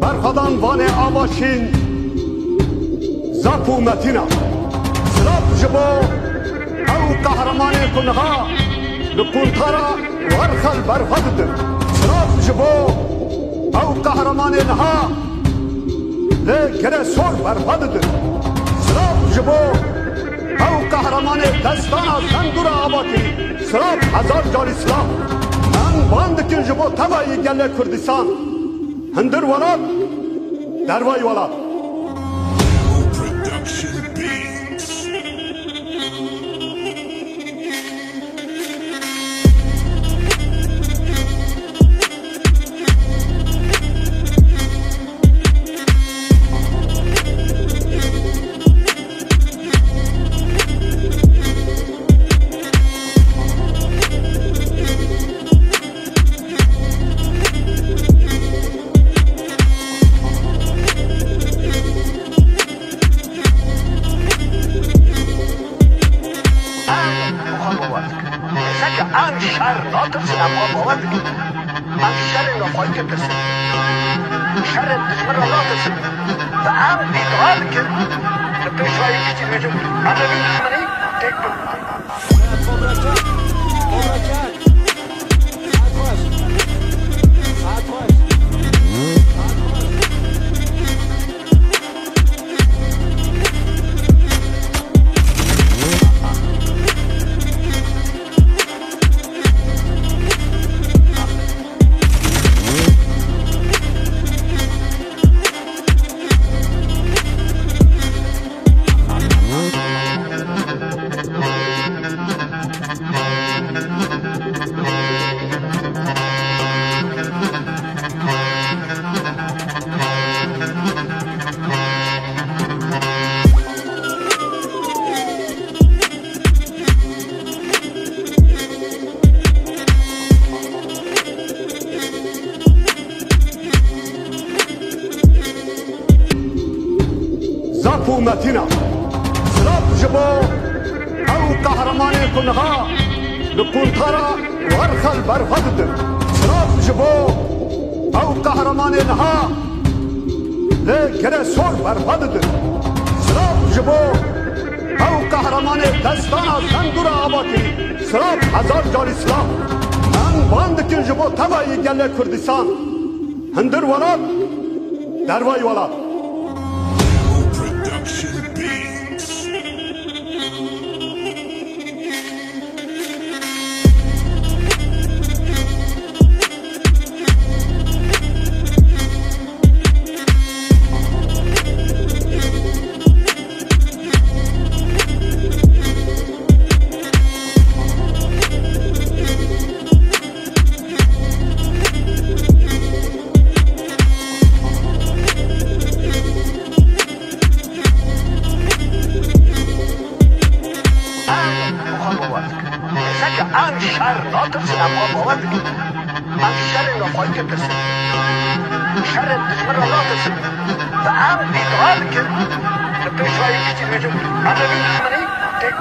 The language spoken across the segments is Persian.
برخدان وان آواشین زپو متینا سلاف جبو او قهرمان کنها لکنتارا ورخل برخدد سلاف جبو او قهرمان نها لگره سور برخدد سلاف جبو او قهرمان دستان زندور آباتی سلاف هزار جال اسلام من باندکن جبو تبایی گله کردستان هندر ولاد دروای ولاد آن شر ناترسن اما باور بگید آن شر را خواهی که ترسن شر دشمن را ناترسن و آن بیدوار که پیشوایی کشتی میجم آن روی دشمنی تک زپو متینا سلاف جبو او قهرمان کنها لکنتارا ورخل برخدد سلاف جبو او قهرمان نها لگره سور برخدد سلاف جبو او قهرمان دستان زندور آباتی سلاف هزار جال اسلام من باندکن جبو تبایی گله کردستان هندر ولاد دروای ولاد آن شر ناترسن اما باور بگید آن شر را خواهی که ترسن شر دشمن را ناترسن و آن بیدوار که پیشوایی کشتی میجم آن روی دشمنی تک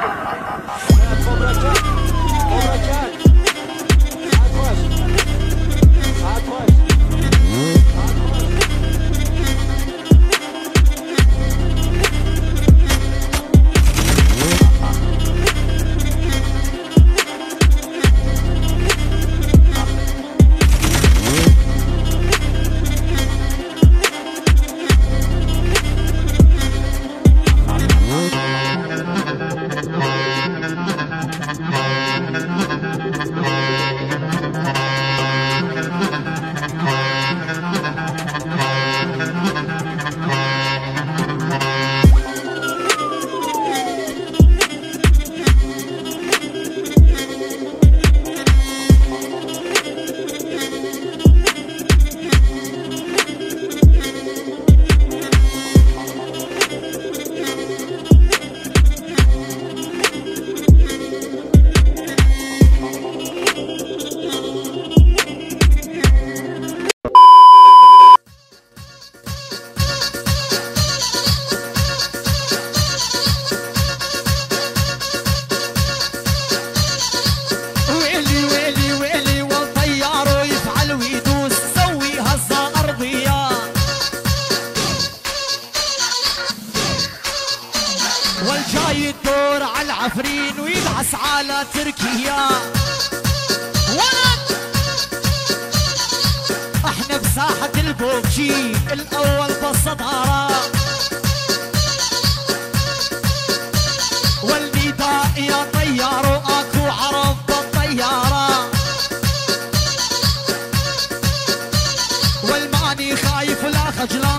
عفرين ويدعس على تركيا. ولد احنا بساحة البوكشي الاول بالصدارة، والنداء يا طيار واكو عرب بالطيارة، والماني خايف ولا خجلان